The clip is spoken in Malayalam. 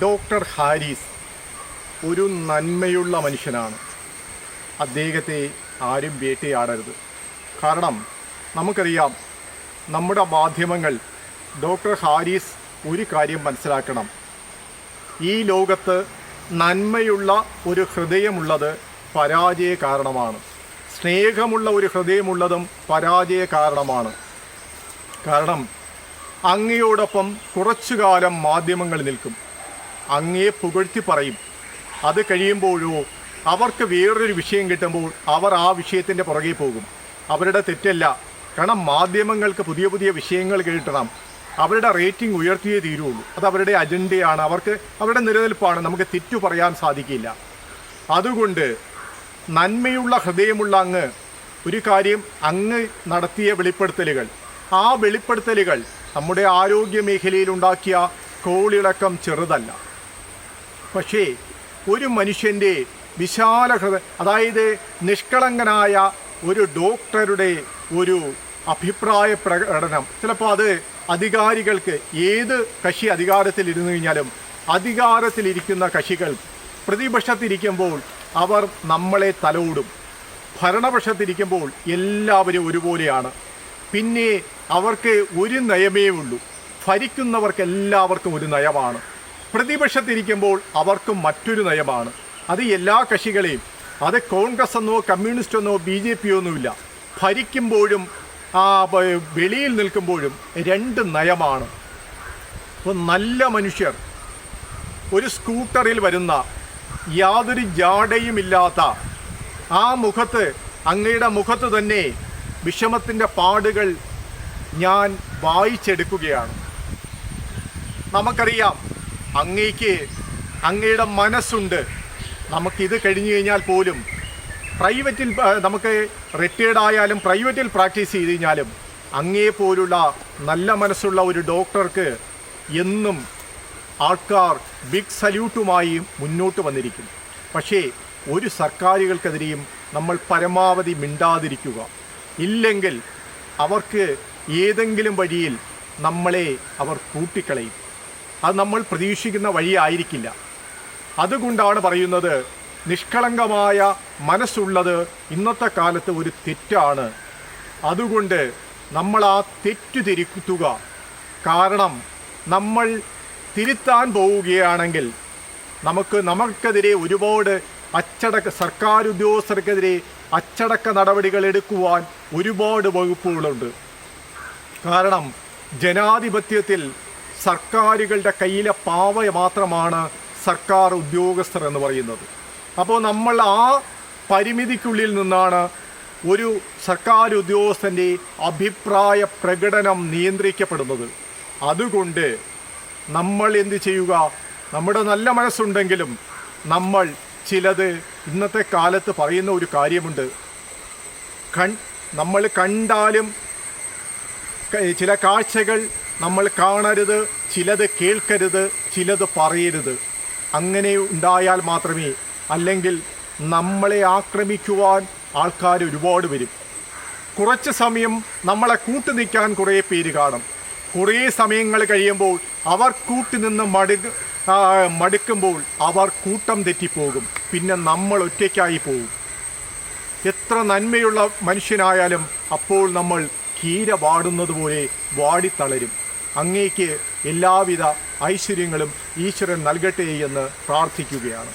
ഡോക്ടർ ഹാരിസ് ഒരു നന്മയുള്ള മനുഷ്യനാണ്. അദ്ദേഹത്തെ ആരും വേട്ടയാടരുത്. കാരണം നമുക്കറിയാം, നമ്മുടെ മാധ്യമങ്ങൾ ഡോക്ടർ ഹാരിസ് ഒരു കാര്യം മനസ്സിലാക്കണം. ഈ ലോകത്ത് നന്മയുള്ള ഒരു ഹൃദയമുള്ളത് പരാജയ കാരണമാണ്. സ്നേഹമുള്ള ഒരു ഹൃദയമുള്ളതും പരാജയ കാരണമാണ്. കാരണം അങ്ങയോടൊപ്പം കുറച്ചു കാലം മാധ്യമങ്ങൾ നിൽക്കും, അങ്ങയെ പുകഴ്ത്തി പറയും. അത് കഴിയുമ്പോഴോ അവർക്ക് വേറൊരു വിഷയം കിട്ടുമ്പോൾ അവർ ആ വിഷയത്തിൻ്റെ പുറകെ പോകും. അവരുടെ തെറ്റല്ല. കാരണം മാധ്യമങ്ങൾക്ക് പുതിയ പുതിയ വിഷയങ്ങൾ കിട്ടണം. അവരുടെ റേറ്റിംഗ് ഉയർത്തിയേ തീരുള്ളൂ. അത് അവരുടെ അജണ്ടയാണ്, അവരുടെ നിലനിൽപ്പാണ്. നമുക്ക് തെറ്റു പറയാൻ സാധിക്കില്ല. അതുകൊണ്ട് നന്മയുള്ള ഹൃദയമുള്ള അങ്ങ് ഒരു കാര്യം, അങ്ങ് നടത്തിയ വെളിപ്പെടുത്തലുകൾ, ആ വെളിപ്പെടുത്തലുകൾ നമ്മുടെ ആരോഗ്യ മേഖലയിൽ ഉണ്ടാക്കിയ കോളിളക്കം ചെറുതല്ല. പക്ഷേ ഒരു മനുഷ്യൻ്റെ വിശാല ഹൃദയം, അതായത് നിഷ്കളങ്കനായ ഒരു ഡോക്ടറുടെ ഒരു അഭിപ്രായ പ്രകടനം, ചിലപ്പോൾ അത് അധികാരികൾക്ക്, ഏത് കക്ഷി അധികാരത്തിലിരുന്നു കഴിഞ്ഞാലും അധികാരത്തിലിരിക്കുന്ന കക്ഷികൾ പ്രതിപക്ഷത്തിരിക്കുമ്പോൾ അവർ നമ്മളെ തലോടും. ഭരണപക്ഷത്തിരിക്കുമ്പോൾ എല്ലാവരും ഒരുപോലെയാണ്. പിന്നെ അവർക്ക് ഒരു നയമേ ഉള്ളൂ. ഭരിക്കുന്നവർക്ക് എല്ലാവർക്കും ഒരു നയമാണ്. പ്രതിപക്ഷത്തിരിക്കുമ്പോൾ അവർക്കും മറ്റൊരു നയമാണ്. അത് എല്ലാ കക്ഷികളെയും, അത് കോൺഗ്രസ് എന്നോ കമ്മ്യൂണിസ്റ്റ് എന്നോ BJP ഒന്നുമില്ല. ഭരിക്കുമ്പോഴും വെളിയിൽ നിൽക്കുമ്പോഴും രണ്ട് നയമാണ്. അപ്പോൾ നല്ല മനുഷ്യർ, ഒരു സ്കൂട്ടറിൽ വരുന്ന യാതൊരു ജാടയുമില്ലാത്ത ആ മുഖത്ത്, അങ്ങയുടെ മുഖത്ത് തന്നെ വിഷമത്തിൻ്റെ പാടുകൾ ഞാൻ വായിച്ചെടുക്കുകയാണ്. നമുക്കറിയാം, അങ്ങയുടെ മനസ്സുണ്ട്. നമുക്കിത് കഴിഞ്ഞു കഴിഞ്ഞാൽ പോലും പ്രൈവറ്റിൽ, നമുക്ക് റിട്ടയേർഡ് ആയാലും പ്രൈവറ്റിൽ പ്രാക്ടീസ് ചെയ്ത് കഴിഞ്ഞാലും അങ്ങേപ്പോലുള്ള നല്ല മനസ്സുള്ള ഒരു ഡോക്ടർക്ക് എന്നും ആൾക്കാർ ബിഗ് സല്യൂട്ടുമായി മുന്നോട്ട് വന്നിരിക്കും. പക്ഷേ ഒരു സർക്കാരുകൾക്കെതിരെയും നമ്മൾ പരമാവധി മിണ്ടാതിരിക്കുക. ഇല്ലെങ്കിൽ അവർക്ക് ഏതെങ്കിലും വഴിയിൽ നമ്മളെ അവർ കൂട്ടിക്കളയും. അത് നമ്മൾ പ്രതീക്ഷിക്കുന്ന വഴിയായിരിക്കില്ല. അതുകൊണ്ടാണ് പറയുന്നത്, നിഷ്കളങ്കമായ മനസ്സുള്ളത് ഇന്നത്തെ കാലത്ത് ഒരു തെറ്റാണ്. അതുകൊണ്ട് നമ്മൾ ആ തെറ്റ് തിരുത്തുക. കാരണം നമ്മൾ തിരുത്താൻ പോവുകയാണെങ്കിൽ നമുക്കെതിരെ ഒരുപാട് സർക്കാർ ഉദ്യോഗസ്ഥർക്കെതിരെ അച്ചടക്ക നടപടികൾ എടുക്കുവാൻ ഒരുപാട് വകുപ്പുകളുണ്ട്. കാരണം ജനാധിപത്യത്തിൽ സർക്കാരുകളുടെ കയ്യിലെ പാവ മാത്രമാണ് സർക്കാർ ഉദ്യോഗസ്ഥർ എന്ന് പറയുന്നത്. അപ്പോൾ നമ്മൾ ആ പരിമിതിക്കുള്ളിൽ നിന്നാണ് ഒരു സർക്കാർ ഉദ്യോഗസ്ഥൻ്റെ അഭിപ്രായ പ്രകടനം നിയന്ത്രിക്കപ്പെടുന്നത്. അതുകൊണ്ട് നമ്മൾ എന്ത് ചെയ്യുക? നമ്മുടെ നല്ല മനസ്സുണ്ടെങ്കിലും നമ്മൾ ചിലത് ഇന്നത്തെ കാലത്ത് പറയുന്ന ഒരു കാര്യമുണ്ട്. നമ്മൾ കണ്ടാലും ചില കാഴ്ചകൾ നമ്മൾ കാണരുത്, ചിലത് കേൾക്കരുത്, ചിലത് പറയരുത്. അങ്ങനെ ഉണ്ടായാൽ മാത്രമേ, അല്ലെങ്കിൽ നമ്മളെ ആക്രമിക്കുവാൻ ആൾക്കാർ ഒരുപാട് വരും. കുറച്ച് സമയം നമ്മളെ കൂട്ടുനിൽക്കാൻ കുറേ പേര് കാണും. കുറേ സമയങ്ങൾ കഴിയുമ്പോൾ അവർ കൂട്ടുനിന്ന് മടുക്കുമ്പോൾ അവർ കൂട്ടം തെറ്റിപ്പോകും. പിന്നെ നമ്മൾ ഒറ്റയ്ക്കായി പോകും. എത്ര നന്മയുള്ള മനുഷ്യനായാലും അപ്പോൾ നമ്മൾ കീര വാടുന്നത് പോലെ വാടിത്തളരും. അങ്ങേക്ക് എല്ലാവിധ ഐശ്വര്യങ്ങളും ഈശ്വരൻ നൽകട്ടെ എന്ന് പ്രാർത്ഥിക്കുകയാണ്.